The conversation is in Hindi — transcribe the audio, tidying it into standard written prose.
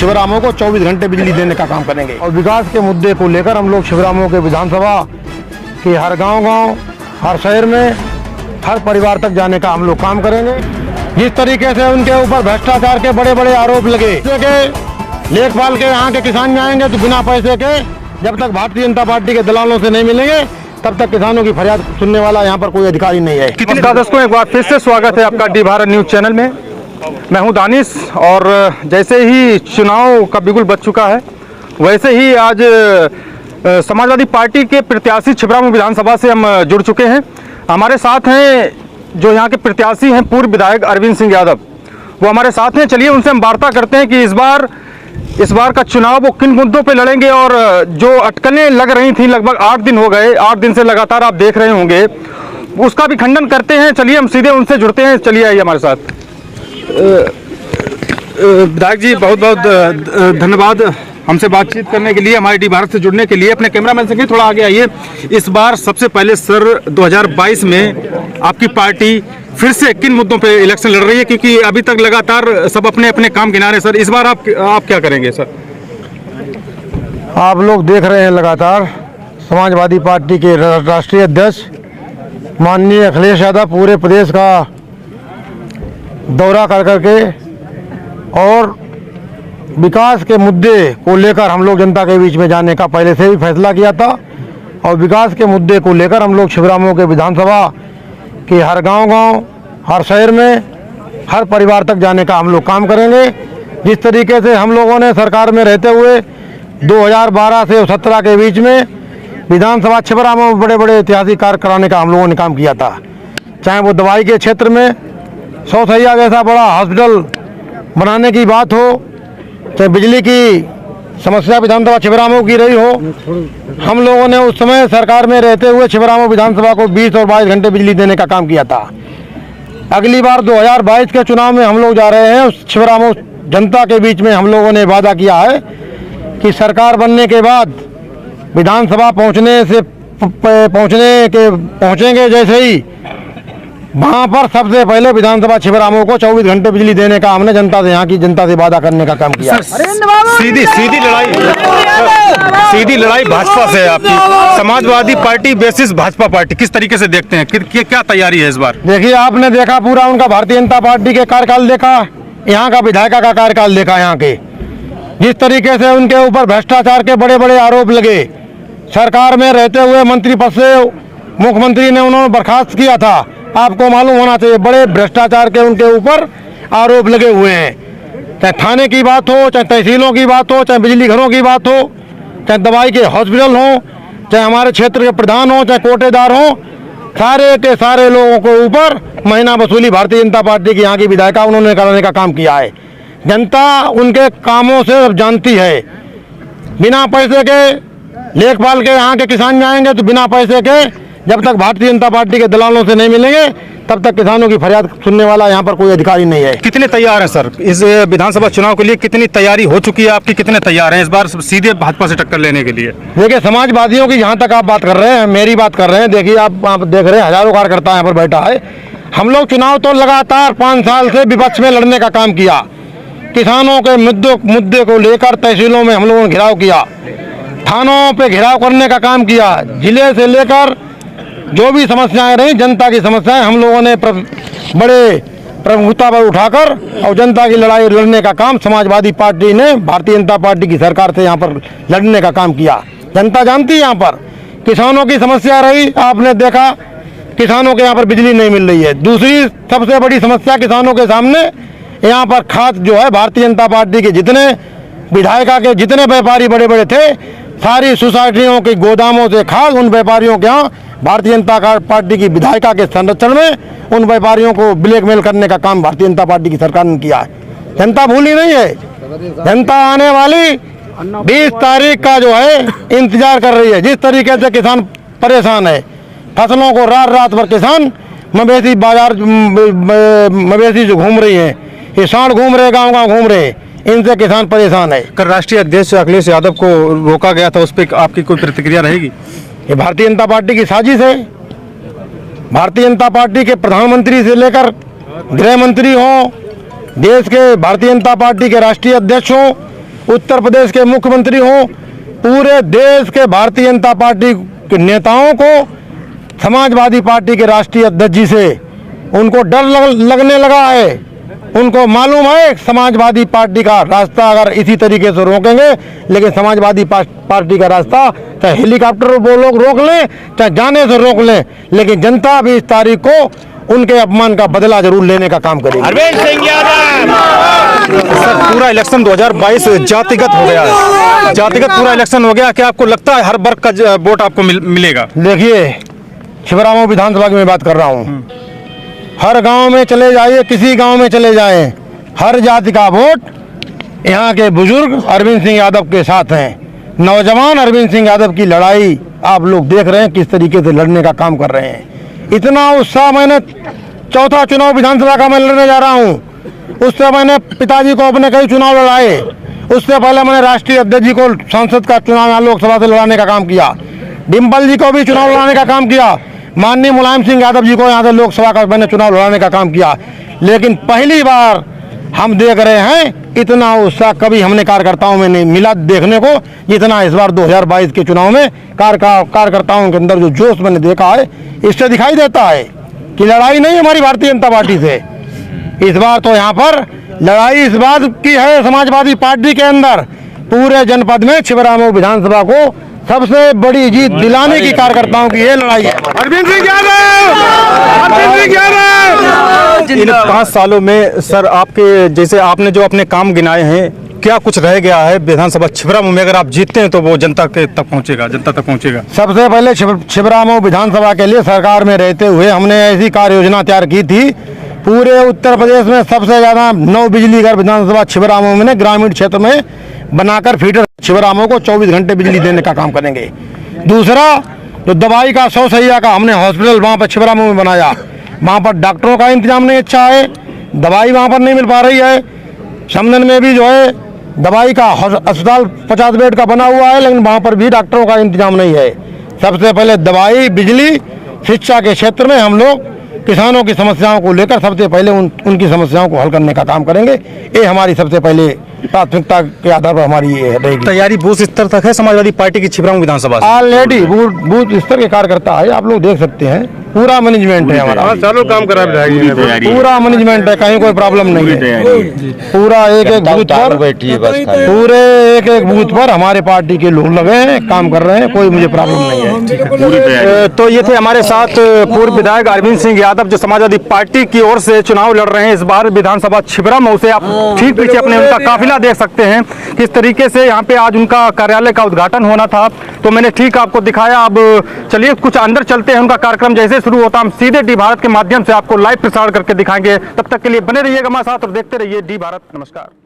शिवरामों को 24 घंटे बिजली देने का काम करेंगे। और विकास के मुद्दे को लेकर हम लोग शिवरामों के विधानसभा के हर गांव हर शहर में हर परिवार तक जाने का हम लोग काम करेंगे। जिस तरीके से उनके ऊपर भ्रष्टाचार के बड़े बड़े आरोप लगे, लेखपाल के यहाँ के किसान जाएंगे तो बिना पैसे के जब तक भारतीय जनता पार्टी के दलालों से नहीं मिलेंगे तब तक किसानों की फरियाद सुनने वाला यहाँ पर कोई अधिकारी नहीं है। नमस्कार दर्शकों, एक बार फिर से स्वागत है आपका डी भारत न्यूज चैनल में। मैं हूं दानिश और जैसे ही चुनाव का बिगुल बज चुका है वैसे ही आज समाजवादी पार्टी के प्रत्याशी छिबरामऊ विधानसभा से हम जुड़ चुके हैं। हमारे साथ हैं जो यहाँ के प्रत्याशी हैं पूर्व विधायक अरविंद सिंह यादव, वो हमारे साथ हैं। चलिए उनसे हम वार्ता करते हैं कि इस बार का चुनाव वो किन मुद्दों पे लड़ेंगे और जो अटकलें लग रही थी, लगभग 8 दिन हो गए, 8 दिन से लगातार आप देख रहे होंगे, उसका भी खंडन करते हैं। चलिए हम सीधे उनसे जुड़ते हैं। चलिए आइए हमारे साथ। विधायक जी, बहुत बहुत धन्यवाद हमसे बातचीत करने के लिए, हमारे डी भारत से जुड़ने के लिए। अपने कैमरामैन से थोड़ा आगे आइए। इस बार सबसे पहले सर 2022 में आपकी पार्टी फिर से किन मुद्दों पे इलेक्शन लड़ रही है, क्योंकि अभी तक लगातार सब अपने अपने काम गिनारे सर, इस बार आप क्या करेंगे सर? आप लोग देख रहे हैं लगातार समाजवादी पार्टी के राष्ट्रीय अध्यक्ष माननीय अखिलेश यादव पूरे प्रदेश का दौरा कर करके और विकास के मुद्दे को लेकर हम लोग जनता के बीच में जाने का पहले से ही फैसला किया था। और विकास के मुद्दे को लेकर हम लोग शिवरामों के विधानसभा कि हर गांव हर शहर में हर परिवार तक जाने का हम लोग काम करेंगे। जिस तरीके से हम लोगों ने सरकार में रहते हुए 2012 से 17 के बीच में विधानसभा छिबरामऊ में बड़े बड़े ऐतिहासिक कार्य कराने का हम लोगों ने काम किया था, चाहे वो दवाई के क्षेत्र में 100 सैया जैसा बड़ा हॉस्पिटल बनाने की बात हो, चाहे बिजली की समस्या विधानसभा छिबरामऊ की रही हो। हम लोगों ने उस समय सरकार में रहते हुए छिबरामऊ विधानसभा को 20 और 22 घंटे बिजली देने का काम किया था। अगली बार 2022 के चुनाव में हम लोग जा रहे हैं, उस छिबरामऊ जनता के बीच में हम लोगों ने वादा किया है कि सरकार बनने के बाद विधानसभा पहुंचेंगे जैसे ही वहाँ पर सबसे पहले विधानसभा छिबरामऊ को 24 घंटे बिजली देने का हमने जनता से, यहाँ की जनता से वादा करने का काम किया। सीधी लड़ाई भाजपा से है आपकी। Samajwadi party basis Bhajpa party, किस तरीके से देखते हैं, क्या तैयारी है इस बार? देखिए, आपने देखा पूरा उनका भारतीय जनता पार्टी के कार्यकाल देखा, यहाँ का विधायिका का कार्यकाल देखा। यहाँ के जिस तरीके से उनके ऊपर भ्रष्टाचार के बड़े बड़े आरोप लगे, सरकार में रहते हुए मंत्री पद से मुख्यमंत्री ने उन्होंने बर्खास्त किया था। आपको मालूम होना चाहिए, बड़े भ्रष्टाचार के उनके ऊपर आरोप लगे हुए हैं। चाहे थाने की बात हो, चाहे तहसीलों की बात हो, चाहे बिजली घरों की बात हो, चाहे दवाई के हॉस्पिटल हो, चाहे हमारे क्षेत्र के प्रधान हो, चाहे कोटेदार हो, सारे के सारे लोगों के ऊपर महीना वसूली भारतीय जनता पार्टी की यहाँ की विधायिका उन्होंने कराने का काम किया है। जनता उनके कामों से अब जानती है। बिना पैसे के लेखपाल के यहाँ के किसान जाएंगे तो बिना पैसे के जब तक भारतीय जनता पार्टी के दलालों से नहीं मिलेंगे तब तक किसानों की फरियाद सुनने वाला यहाँ पर कोई अधिकारी नहीं है। कितने तैयार हैं सर इस विधानसभा चुनाव के लिए? कितनी तैयारी हो चुकी है आपकी? कितने तैयार हैं इस बार सीधे भाजपा से टक्कर लेने के लिए? देखिए, समाजवादियों की जहाँ तक आप बात कर रहे हैं, मेरी बात कर रहे हैं, देखिए आप देख रहे हैं हजारों कार्यकर्ता यहाँ पर बैठा है। हम लोग चुनाव तो लगातार 5 साल से विपक्ष में लड़ने का काम किया। किसानों के मुद्दे को लेकर तहसीलों में हम लोगों ने घेराव किया, थानों पे घेराव करने का काम किया। जिले से लेकर जो भी समस्याएं रही, जनता की समस्याएं हम लोगों ने बड़े प्रमुखता पर उठाकर और जनता की लड़ाई लड़ने का काम समाजवादी पार्टी ने भारतीय जनता पार्टी की सरकार से यहाँ पर लड़ने का काम किया। जनता जानती है, यहाँ पर किसानों की समस्या रही, आपने देखा किसानों के यहाँ पर बिजली नहीं मिल रही है। दूसरी सबसे बड़ी समस्या किसानों के सामने यहाँ पर खाद जो है, भारतीय जनता पार्टी के जितने विधायिका के जितने व्यापारी बड़े बड़े थे, सारी सोसाइटियों के गोदामों से खाद उन व्यापारियों के यहाँ भारतीय जनता पार्टी की विधायिका के संरक्षण में उन व्यापारियों को ब्लैकमेल करने का काम भारतीय जनता पार्टी की सरकार ने किया है। जनता भूली नहीं है। जनता आने वाली 20 तारीख का जो है इंतजार कर रही है। जिस तरीके से किसान परेशान है, फसलों को रात रात भर किसान मवेशी बाजार मवेशी जो घूम रही है, ये सांड घूम रहे, गाँव गाँव घूम रहे, इनसे किसान परेशान है। कल राष्ट्रीय अध्यक्ष अखिलेश यादव को रोका गया था, उस पर आपकी कोई प्रतिक्रिया रहेगी? ये भारतीय जनता पार्टी की साजिश है। भारतीय जनता पार्टी के प्रधानमंत्री से लेकर गृह मंत्री हो, देश के भारतीय जनता पार्टी के राष्ट्रीय अध्यक्ष हो, उत्तर प्रदेश के मुख्यमंत्री हों, पूरे देश के भारतीय जनता पार्टी के नेताओं को समाजवादी पार्टी के राष्ट्रीय अध्यक्ष जी से उनको डर लगने लगा है। उनको मालूम है समाजवादी पार्टी का रास्ता अगर इसी तरीके से रोकेंगे, लेकिन समाजवादी पार्टी का रास्ता चाहे हेलीकॉप्टर वो लोग रोक लें, चाहे जाने से रोक लें, लेकिन जनता भी इस तारीख को उनके अपमान का बदला जरूर लेने का काम करेगी। अरविंद सिंह यादव। सर, पूरा इलेक्शन 2022 जातिगत हो गया है, जातिगत पूरा इलेक्शन हो गया। क्या आपको लगता है हर वर्ग का वोट आपको मिलेगा? देखिए, छिबरामऊ विधानसभा की मैं बात कर रहा हूँ। हर गांव में चले जाइए, किसी गांव में चले जाएं, हर जाति का वोट यहाँ के बुजुर्ग अरविंद सिंह यादव के साथ हैं। नौजवान अरविंद सिंह यादव की लड़ाई आप लोग देख रहे हैं किस तरीके से लड़ने का काम कर रहे हैं। इतना उत्साह, मैंने चौथा चुनाव विधानसभा का मैं लड़ने जा रहा हूँ। उससे मैंने पिताजी को अपने कई चुनाव लड़ाए। उससे पहले मैंने राष्ट्रीय अध्यक्ष जी को सांसद का चुनाव यहाँ लोकसभा से लड़ाने का काम किया। डिम्पल जी को भी चुनाव लड़ाने का काम किया। माननीय मुलायम सिंह यादव जी को यहाँ से लोकसभा का मैंने चुनाव लड़ाने का काम किया। लेकिन पहली बार हम देख रहे हैं इतना उत्साह कभी हमने कार्यकर्ताओं में नहीं मिला देखने को, जितना इस बार 2022 के चुनाव में कार्यकर्ताओं के अंदर जो जोश मैंने देखा है, इससे दिखाई देता है कि लड़ाई नहीं हमारी भारतीय जनता पार्टी से। इस बार तो यहाँ पर लड़ाई इस बात की है, समाजवादी पार्टी के अंदर पूरे जनपद में छिबरामऊ विधानसभा को सबसे बड़ी जीत दिलाने की कार्यकर्ताओं की ये लड़ाई है। अरविंद सिंह यादव। अरविंद सिंह यादव। इन 5 सालों में सर, आपके जैसे आपने जो अपने काम गिनाए हैं, क्या कुछ रह गया है विधानसभा छिबरामऊ में? अगर आप जीतते हैं तो वो जनता के तक पहुंचेगा, जनता तक पहुंचेगा। सबसे पहले छिबरामऊ विधानसभा के लिए सरकार में रहते हुए हमने ऐसी कार्य योजना तैयार की थी। पूरे उत्तर प्रदेश में सबसे ज़्यादा 9 बिजली घर विधानसभा छिबरामऊ में ग्रामीण क्षेत्र में बनाकर फीडर छिबरामऊ को 24 घंटे बिजली देने का काम करेंगे। दूसरा, जो दवाई का 100 सैया का हमने हॉस्पिटल वहाँ पर छिबरामऊ में बनाया। वहाँ पर डॉक्टरों का इंतजाम नहीं अच्छा है, दवाई वहाँ पर नहीं मिल पा रही है। समदन में भी जो है दवाई का अस्पताल 50 बेड का बना हुआ है, लेकिन वहाँ पर भी डॉक्टरों का इंतजाम नहीं है। सबसे पहले दवाई, बिजली, शिक्षा के क्षेत्र में हम लोग किसानों की समस्याओं को लेकर सबसे पहले उनकी समस्याओं को हल करने का काम करेंगे। ये हमारी सबसे पहले प्राथमिकता के आधार पर हमारी ये रहेगी। तैयारी बूथ स्तर तक है समाजवादी पार्टी की छिबरामऊ विधानसभा से? ऑलरेडी बूथ स्तर के कार्यकर्ता है, आप लोग देख सकते हैं। पूरा मैनेजमेंट है हमारा, चालू काम करा पूरा मैनेजमेंट है, कहीं कोई प्रॉब्लम नहीं है। पूरा एक बूथ पर, पूरे एक बूथ पर हमारे पार्टी के लोग लगे हैं, काम कर रहे हैं, कोई मुझे प्रॉब्लम नहीं है। तो ये थे हमारे साथ पूर्व विधायक अरविंद सिंह यादव, जो समाजवादी पार्टी की ओर से चुनाव लड़ रहे हैं इस बार विधानसभा छिबरामऊ से। आप ठीक पीछे अपने उनका काफिला देख सकते हैं किस तरीके से यहाँ पे आज उनका कार्यालय का उद्घाटन होना था, तो मैंने ठीक आपको दिखाया। अब चलिए कुछ अंदर चलते हैं, उनका कार्यक्रम जैसे शुरू होता हम सीधे डी भारत के माध्यम से आपको लाइव प्रसारण करके दिखाएंगे। तब तक के लिए बने रहिएगा हमारे साथ और देखते रहिए डी भारत। नमस्कार।